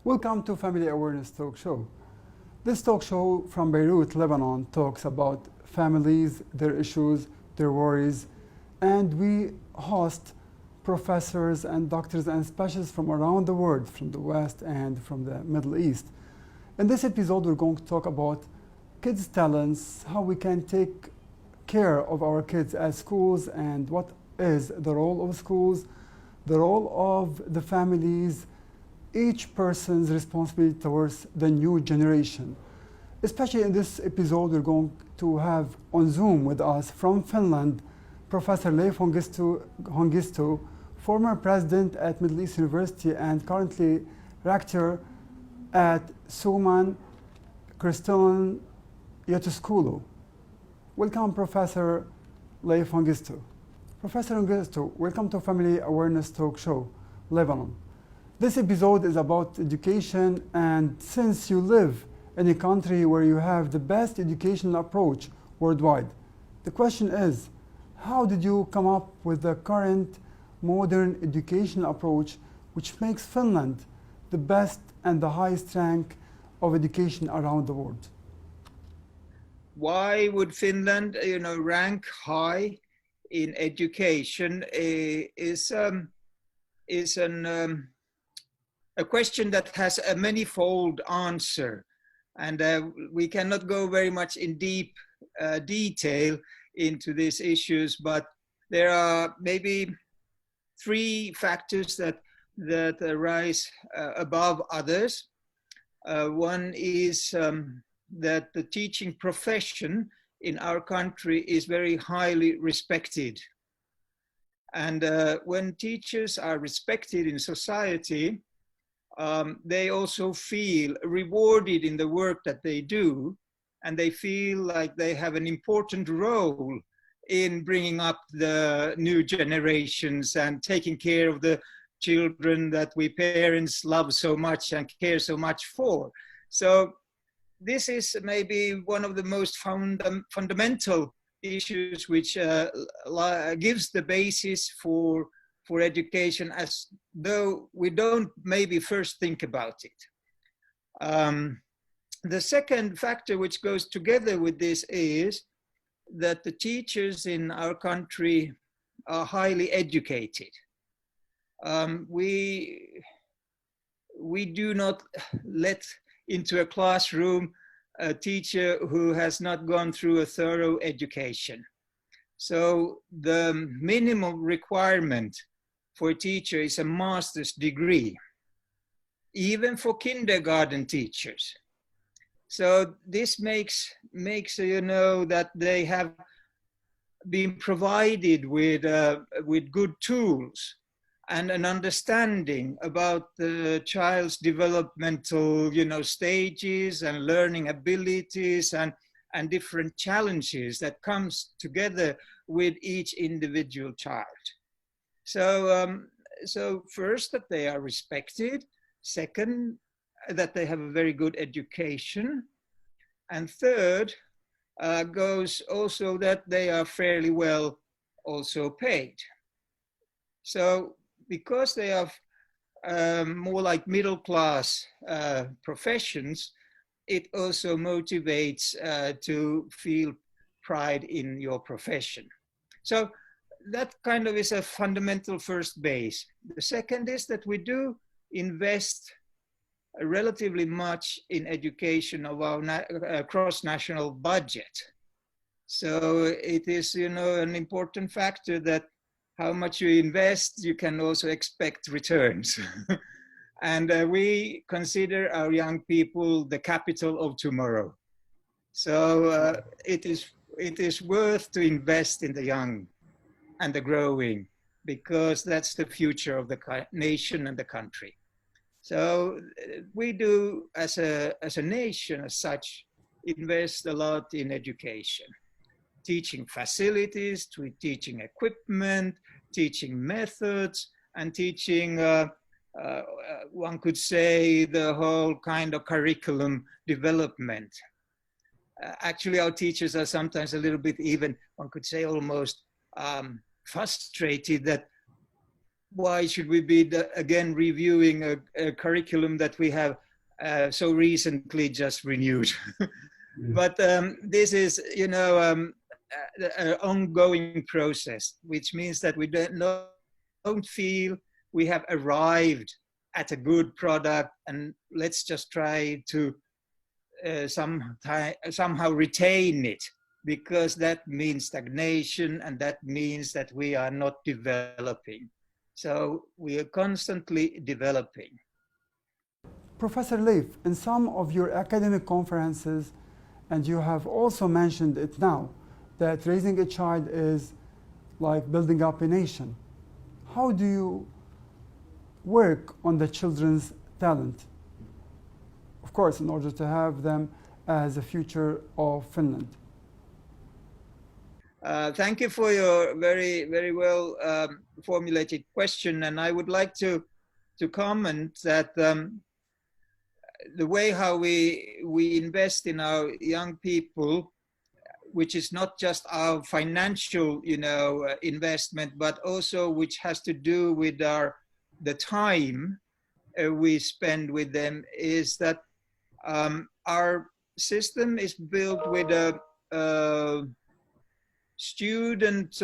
Welcome to Family Awareness Talk Show. This talk show from Beirut, Lebanon talks about families, their issues, their worries, and we host professors and doctors and specialists from around the world, from the West and from the Middle East. In this episode, we're going to talk about kids' talents, how we can take care of our kids at schools, and what is the role of schools, the role of the families, each person's responsibility towards the new generation. Especially in this episode, we're going to have on Zoom with us from Finland, Professor Leif Hongisto, former president at Middle East University and currently rector at Suomen Kristillinen Jäteskulu. Welcome, Professor Leif Hongisto. Professor Hongisto, welcome to Family Awareness Talk Show, Lebanon. This episode is about education, and since you live in a country where you have the best educational approach worldwide, the question is, how did you come up with the current modern educational approach which makes Finland the best and the highest rank of education around the world? Why would Finland, rank high in education is a question that has a manifold answer, and we cannot go very much in deep detail into these issues, but there are maybe three factors that rise above others. One is that the teaching profession in our country is very highly respected. And when teachers are respected in society, they also feel rewarded in the work that they do, and they feel like they have an important role in bringing up the new generations and taking care of the children that we parents love so much and care so much for. So this is maybe one of the most fundamental issues which gives the basis for education, as though we don't maybe first think about it. The second factor which goes together with this is that the teachers in our country are highly educated. We do not let into a classroom a teacher who has not gone through a thorough education. So the minimum requirement for a teacher is a master's degree, even for kindergarten teachers. So this makes that they have been provided with good tools and an understanding about the child's developmental stages and learning abilities and different challenges that comes together with each individual child. So first, that they are respected. Second, that they have a very good education. And third, goes also that they are fairly well also paid. So because they are more like middle class professions, it also motivates to feel pride in your profession. So that kind of is a fundamental first base. The second is that we do invest relatively much in education of our cross-national budget. So it is, an important factor that how much you invest, you can also expect returns. And we consider our young people the capital of tomorrow. So it is worth to invest in the young and the growing, because that's the future of the nation and the country. So we do, as a nation as such, invest a lot in education, teaching facilities, teaching equipment, teaching methods, and teaching, one could say, the whole kind of curriculum development. Actually, our teachers are sometimes a little bit even, one could say almost frustrated that why should we be again reviewing a curriculum that we have so recently just renewed? But this is, you know, an ongoing process, which means that we don't feel we have arrived at a good product and let's just try to somehow retain it, because that means stagnation and that means that we are not developing. So we are constantly developing. Professor Leif, in some of your academic conferences, and you have also mentioned it now, that raising a child is like building up a nation. How do you work on the children's talent? Of course, in order to have them as a future of Finland. Thank you for your very, very well formulated question. And I would like to comment that the way how we invest in our young people, which is not just our financial, you know, investment, but also which has to do with the time we spend with them, is that our system is built with a student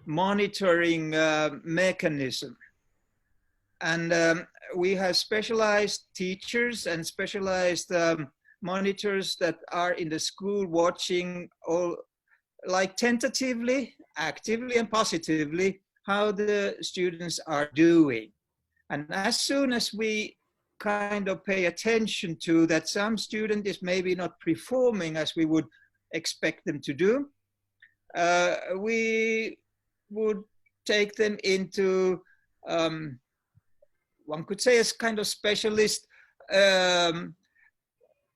monitoring mechanism. And we have specialized teachers and specialized monitors that are in the school watching all, like tentatively, actively and positively, how the students are doing. And as soon as we kind of pay attention to that some student is maybe not performing as we would expect them to do, we would take them into, one could say, as kind of specialist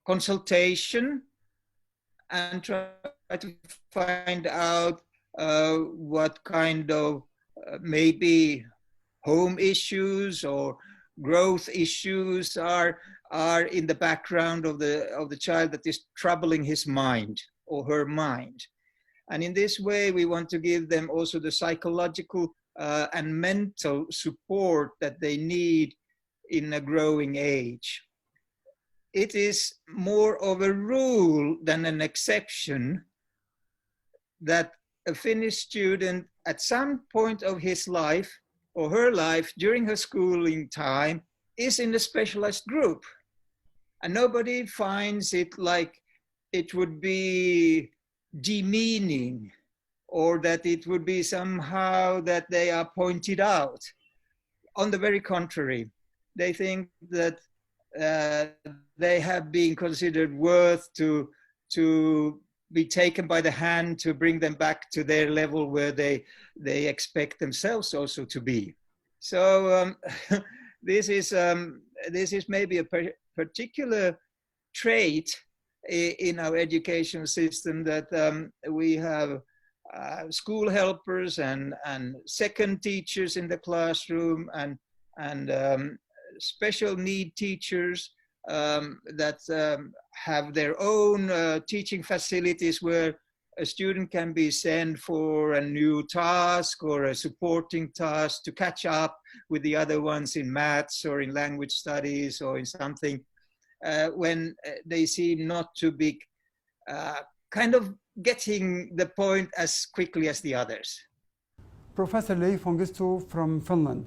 consultation, and try to find out what kind of maybe home issues or growth issues are in the background of the child that is troubling his mind or her mind. And in this way, we want to give them also the psychological and mental support that they need in a growing age. It is more of a rule than an exception that a Finnish student at some point of his life or her life during her schooling time is in a specialized group. And nobody finds it like it would be demeaning or that it would be somehow that they are pointed out. On the very contrary, they think that they have been considered worth to be taken by the hand to bring them back to their level where they expect themselves also to be. So this is maybe a particular trait in our education system, that we have school helpers and second teachers in the classroom and special need teachers that have their own teaching facilities where a student can be sent for a new task or a supporting task to catch up with the other ones in maths or in language studies or in something when they seem not to be kind of getting the point as quickly as the others. Professor Leif Hongisto from Finland,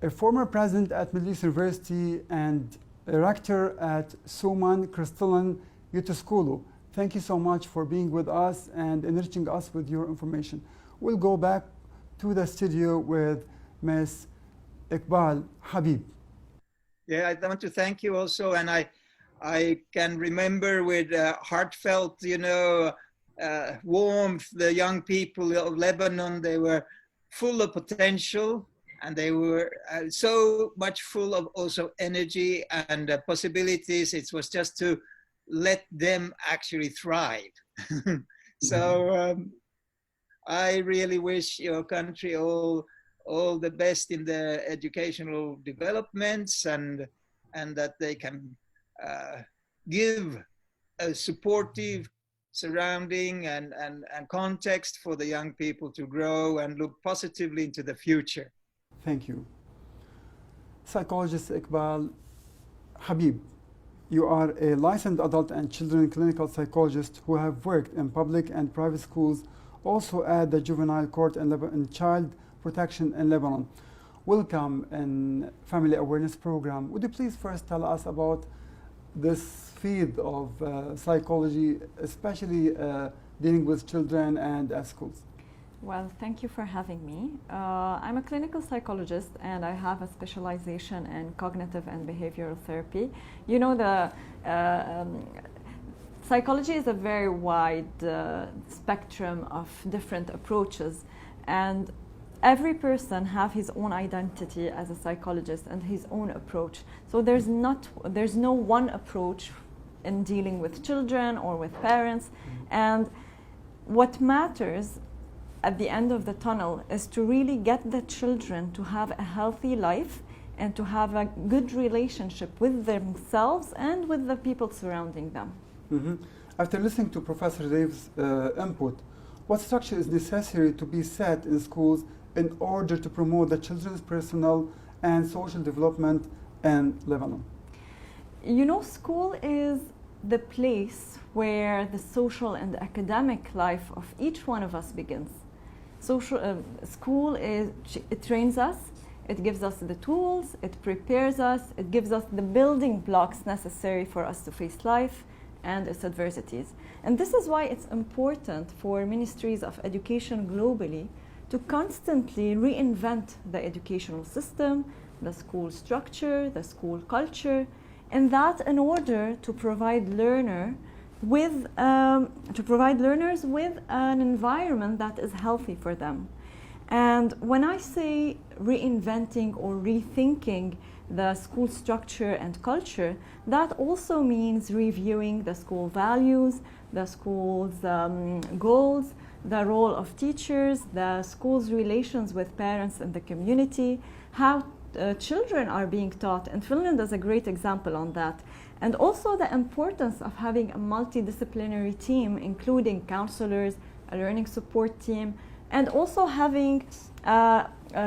a former president at Middle East University and a rector at Suomen Kristilliseen Yhteiskoulu. Thank you so much for being with us and enriching us with your information. We'll go back to the studio with Ms. Iqbal Habib. Yeah, I want to thank you also, and I can remember with heartfelt, warmth, the young people of Lebanon. They were full of potential, and they were so much full of also energy and possibilities. It was just to let them actually thrive. So I really wish your country all the best in the educational developments, and that they can give a supportive surrounding and context for the young people to grow and look positively into the future. Thank you. Psychologist Iqbal Habib, you are a licensed adult and children clinical psychologist who have worked in public and private schools, also at the juvenile court in child protection in Lebanon. Welcome in Family Awareness Program. Would you please first tell us about this field of psychology, especially dealing with children and at schools? Well, thank you for having me. I'm a clinical psychologist and I have a specialization in cognitive and behavioral therapy. You know, psychology is a very wide spectrum of different approaches, and every person have his own identity as a psychologist and his own approach. So there's no one approach in dealing with children or with parents. And what matters at the end of the tunnel is to really get the children to have a healthy life and to have a good relationship with themselves and with the people surrounding them. Mm-hmm. After listening to Professor Leif's input, what structure is necessary to be set in schools in order to promote the children's personal and social development in Lebanon? You know, school is the place where the social and academic life of each one of us begins. School it trains us, it gives us the tools, it prepares us, it gives us the building blocks necessary for us to face life and its adversities. And this is why it's important for ministries of education globally to constantly reinvent the educational system, the school structure, the school culture, and that in order to provide learners with an environment that is healthy for them. And when I say reinventing or rethinking the school structure and culture, that also means reviewing the school values, the school's goals, the role of teachers, the school's relations with parents and the community, how children are being taught. And Finland is a great example on that. And also the importance of having a multidisciplinary team, including counselors, a learning support team, and also having a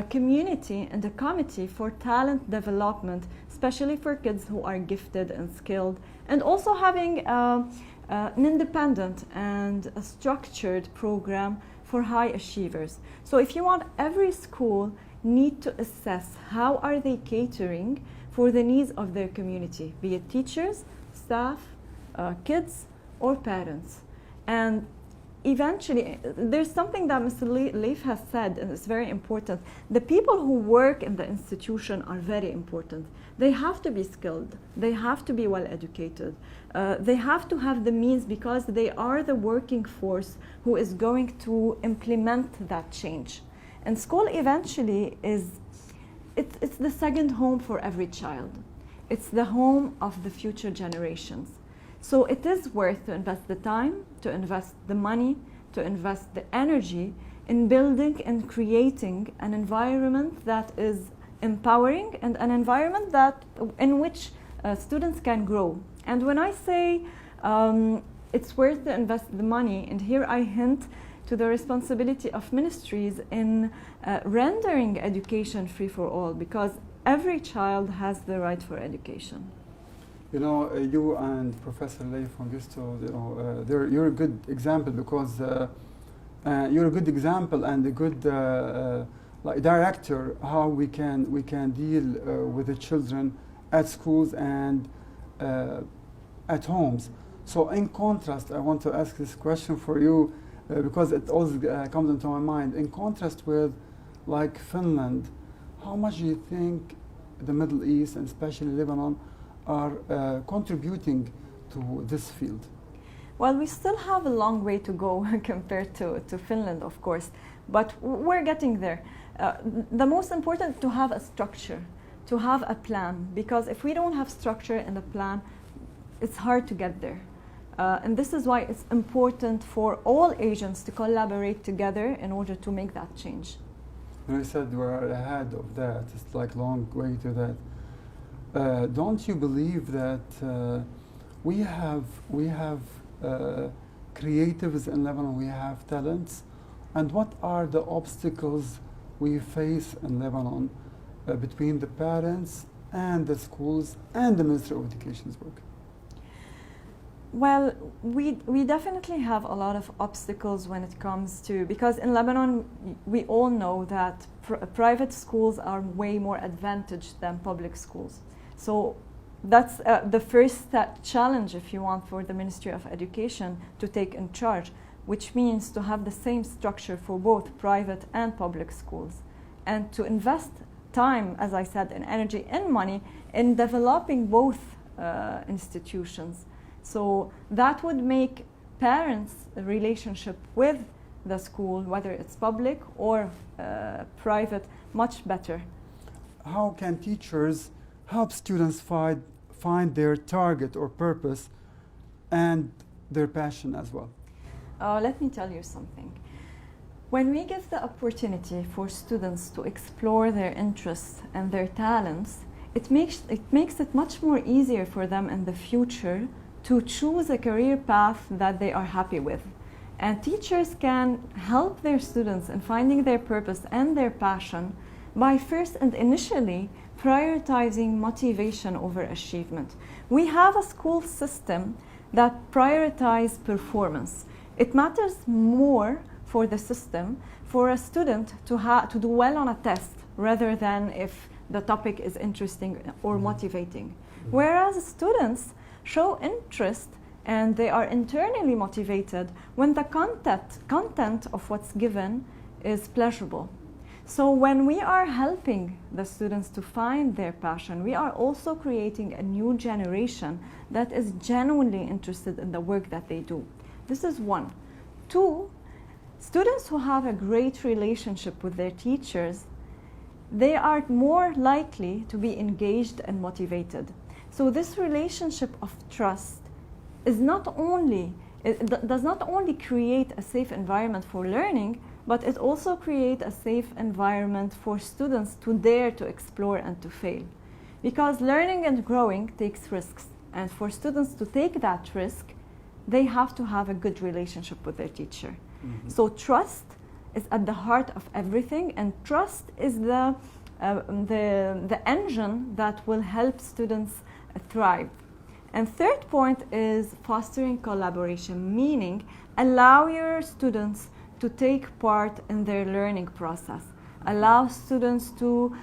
community and a committee for talent development, especially for kids who are gifted and skilled, and also having an independent and a structured program for high achievers. So if you want, every school need to assess how are they catering for the needs of their community, be it teachers, staff, kids, or parents. And eventually, there's something that Mr. Leif has said, and it's very important. The people who work in the institution are very important. They have to be skilled. They have to be well educated. They have to have the means because they are the working force who is going to implement that change. And school eventually it's the second home for every child. It's the home of the future generations. So it is worth to invest the time, to invest the money, to invest the energy in building and creating an environment that is empowering and an environment in which students can grow. And when I say it's worth to invest the money, and here I hint to the responsibility of ministries in rendering education free for all, because every child has the right for education. You know, you and Professor Leif Hongisto, you're a good example because you're a good example and a good like director how we can deal with the children at schools and at homes. So in contrast, I want to ask this question for you because it always comes into my mind. In contrast with like Finland, how much do you think the Middle East and especially Lebanon are contributing to this field? Well, we still have a long way to go compared to Finland, of course, but we're getting there. The most important to have a structure, to have a plan, because if we don't have structure and a plan, it's hard to get there. And this is why it's important for all agents to collaborate together in order to make that change. And I said we're ahead of that. It's like a long way to that. Don't you believe that we have creatives in Lebanon, we have talents, and what are the obstacles we face in Lebanon between the parents and the schools and the Ministry of Education's work? Well, we definitely have a lot of obstacles when it comes to, because in Lebanon we all know that private schools are way more advantaged than public schools. So that's the first challenge, if you want, for the Ministry of Education to take in charge, which means to have the same structure for both private and public schools, and to invest time, as I said, in energy and money in developing both institutions. So that would make parents' relationship with the school, whether it's public or private, much better. How can teachers help students find their target or purpose and their passion as well? Let me tell you something. When we give the opportunity for students to explore their interests and their talents, it makes it much more easier for them in the future to choose a career path that they are happy with. And teachers can help their students in finding their purpose and their passion by first and initially prioritizing motivation over achievement. We have a school system that prioritizes performance. It matters more for the system for a student to do well on a test rather than if the topic is interesting or motivating. Whereas students show interest and they are internally motivated when the content of what's given is pleasurable. So when we are helping the students to find their passion, we are also creating a new generation that is genuinely interested in the work that they do. This is one. Two, students who have a great relationship with their teachers, they are more likely to be engaged and motivated. So this relationship of trust is does not only create a safe environment for learning, but it also creates a safe environment for students to dare to explore and to fail. Because learning and growing takes risks, and for students to take that risk, they have to have a good relationship with their teacher. Mm-hmm. So trust is at the heart of everything, and trust is the engine that will help students thrive. And third point is fostering collaboration, meaning allow your students to take part in their learning process. Allow students to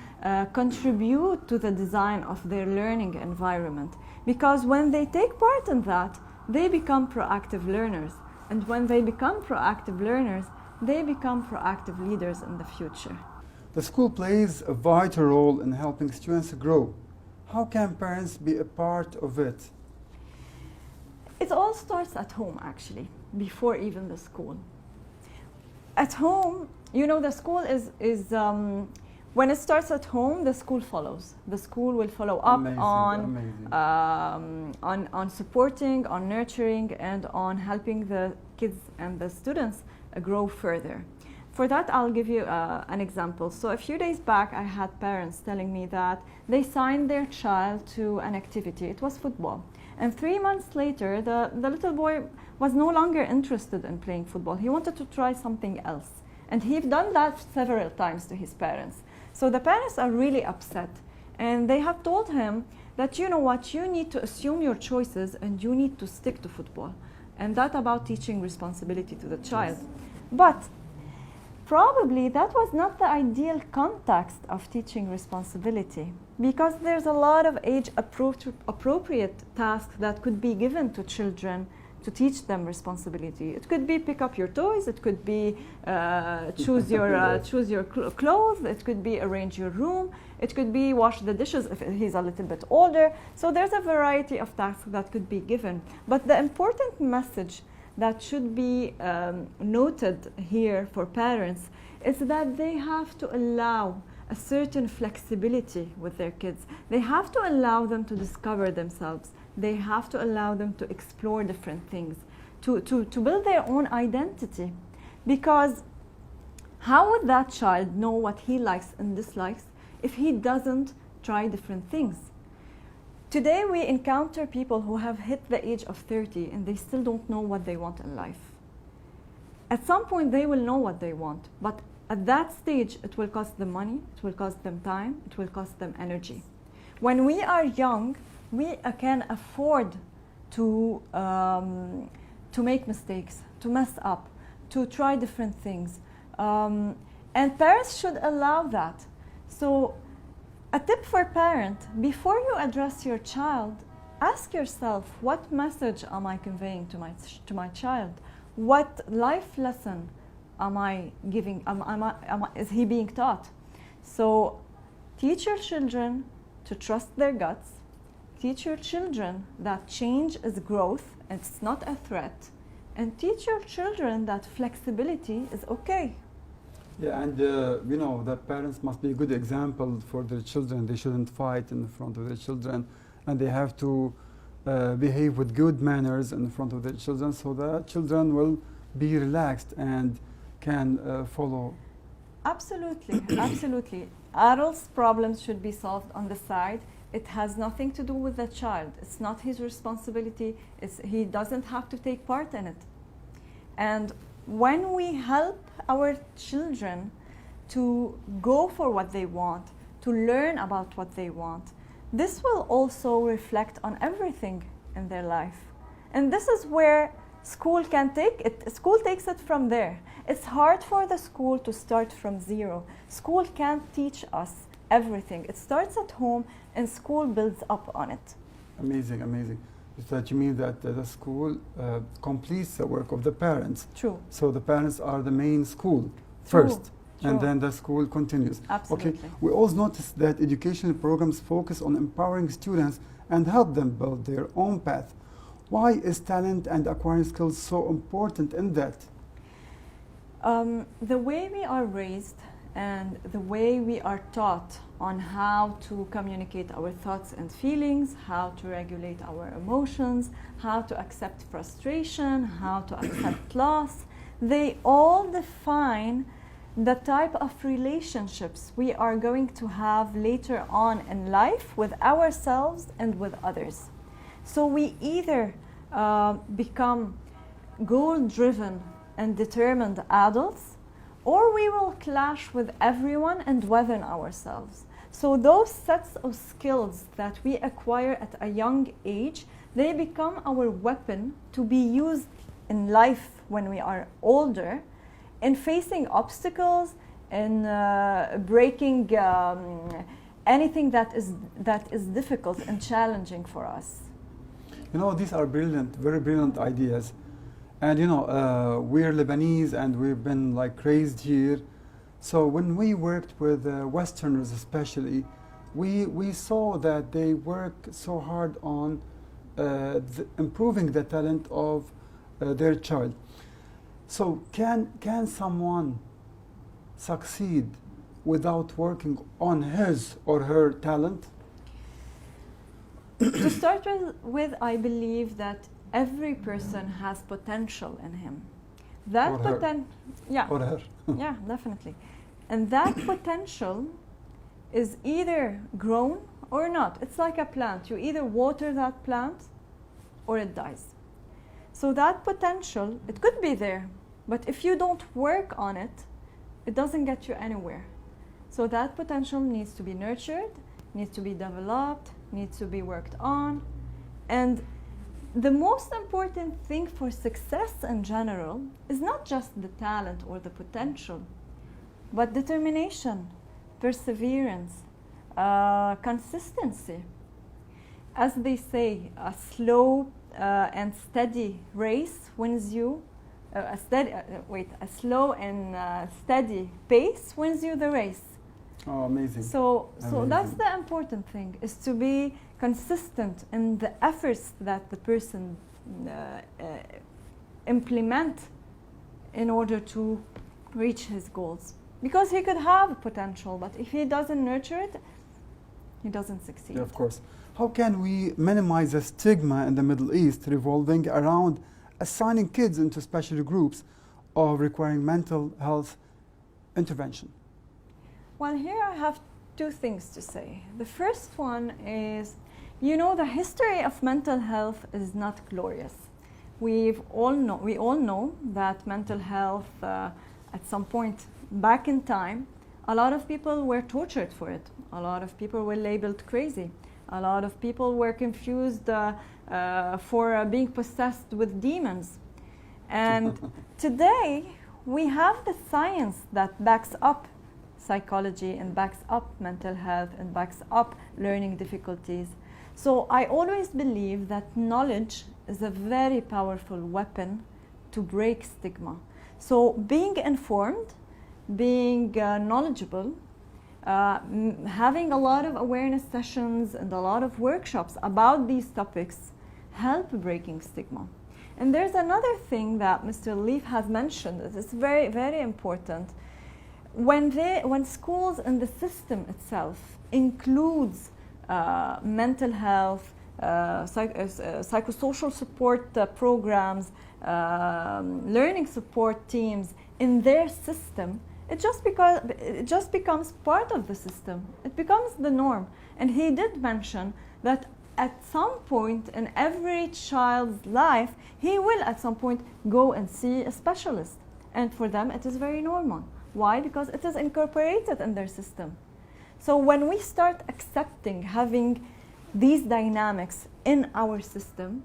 contribute to the design of their learning environment. Because when they take part in that, they become proactive learners. And when they become proactive learners, they become proactive leaders in the future. The school plays a vital role in helping students grow. How can parents be a part of it? It all starts at home, actually, before even the school. At home, you know, the school is when it starts at home, the school follows. The school will follow up on supporting, on nurturing, and on helping the kids and the students grow further. For that, I'll give you an example. So a few days back, I had parents telling me that they signed their child to an activity. It was football. And 3 months later, the little boy was no longer interested in playing football. He wanted to try something else. And he'd done that several times to his parents. So the parents are really upset. And they have told him that, you know what, you need to assume your choices and you need to stick to football. And that's about teaching responsibility to the child. But probably that was not the ideal context of teaching responsibility, because there's a lot of age-appropriate tasks that could be given to children to teach them responsibility. It could be pick up your toys, it could be choose your clothes, it could be arrange your room, it could be wash the dishes if he's a little bit older. So there's a variety of tasks that could be given. But the important message that should be noted here for parents is that they have to allow a certain flexibility with their kids. They have to allow them to discover themselves. They have to allow them to explore different things, to build their own identity. Because how would that child know what he likes and dislikes if he doesn't try different things? Today we encounter people who have hit the age of 30 and they still don't know what they want in life. At some point they will know what they want, but at that stage it will cost them money, it will cost them time, it will cost them energy. When we are young, we can afford to make mistakes, to mess up, to try different things. And parents should allow that. So a tip for parent, before you address your child, ask yourself, what message am I conveying to my child? What life lesson am I giving, is he being taught? So teach your children to trust their guts. Teach your children that change is growth, it's not a threat. And teach your children that flexibility is okay. Yeah, and you know, the parents must be a good example for their children. They shouldn't fight in front of their children, and they have to behave with good manners in front of their children, so that children will be relaxed and can follow. Absolutely, absolutely. Adults' problems should be solved on the side. It has nothing to do with the child. It's not his responsibility. He doesn't have to take part in it. And when we help our children to go for what they want, to learn about what they want, this will also reflect on everything in their life. And this is where school can take it. School takes it from there. It's hard for the school to start from zero. School can't teach us everything. It starts at home and school builds up on it. Amazing, amazing. Is that you mean that the school completes the work of the parents? True. So the parents are the main school True. first, and then the school continues. Absolutely. Okay. We also noticed that educational programs focus on empowering students and help them build their own path. Why is talent and acquiring skills so important in that? The way we are raised and the way we are taught on how to communicate our thoughts and feelings, how to regulate our emotions, how to accept frustration, how to accept loss, they all define the type of relationships we are going to have later on in life with ourselves and with others. So we either become goal-driven and determined adults, or we will clash with everyone and weather ourselves. So those sets of skills that we acquire at a young age, they become our weapon to be used in life when we are older, in facing obstacles, in breaking anything that is difficult and challenging for us. You know, these are brilliant, very brilliant ideas. And you know, we're Lebanese and we've been like raised here. So when we worked with Westerners especially, we saw that they work so hard on improving the talent of their child. So can someone succeed without working on his or her talent? To start with, I believe that every person has potential in him. That potential, yeah, or her. yeah, definitely. And that potential is either grown or not. It's like a plant. You either water that plant or it dies. So that potential, it could be there, but if you don't work on it, it doesn't get you anywhere. So that potential needs to be nurtured, needs to be developed, needs to be worked on. And the most important thing for success in general is not just the talent or the potential, but determination, perseverance, consistency. As they say, a slow and steady race wins you. A slow and steady pace wins you the race. Oh, amazing. So Amazing. that's the important thing, is to be consistent in the efforts that the person implement in order to reach his goals. Because he could have potential, but if he doesn't nurture it, he doesn't succeed. Yeah, of course. How can we minimize the stigma in the Middle East revolving around assigning kids into special groups or requiring mental health intervention? Well, here I have two things to say. The first one is, You know, the history of mental health is not glorious. We all know that mental health, at some point back in time, a lot of people were tortured for it. A lot of people were labeled crazy. A lot of people were confused for being possessed with demons. And today, we have the science that backs up psychology and backs up mental health and backs up learning difficulties. So I always believe that knowledge is a very powerful weapon to break stigma. So being informed, being knowledgeable, having a lot of awareness sessions and a lot of workshops about these topics help breaking stigma. And there's another thing that Mr. Leif has mentioned that is very, very important. When schools and the system itself includes mental health, psychosocial support programs, learning support teams in their system, it just becomes part of the system. It becomes the norm. And he did mention that at some point in every child's life, he will at some point go and see a specialist. And for them, it is very normal. Why? Because it is incorporated in their system. So when we start accepting having these dynamics in our system,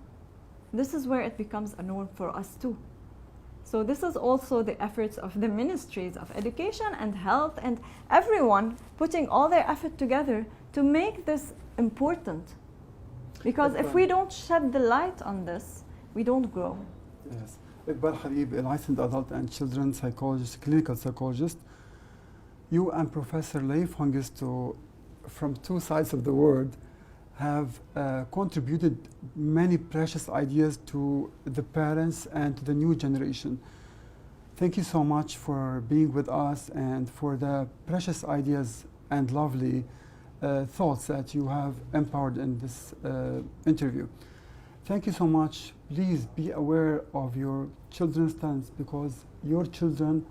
this is where it becomes a norm for us too. So this is also the efforts of the ministries of education and health and everyone putting all their effort together to make this important. Because if we don't shed the light on this, we don't grow. Yes. Iqbal Habib, a licensed adult and children psychologist, clinical psychologist. You and Professor Leif Hongisto, from two sides of the world, have contributed many precious ideas to the parents and to the new generation. Thank you so much for being with us and for the precious ideas and lovely thoughts that you have empowered in this interview. Thank you so much. Please be aware of your children's talents because your children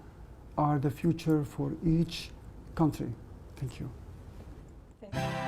are the future for each country. Thank you. Thank you.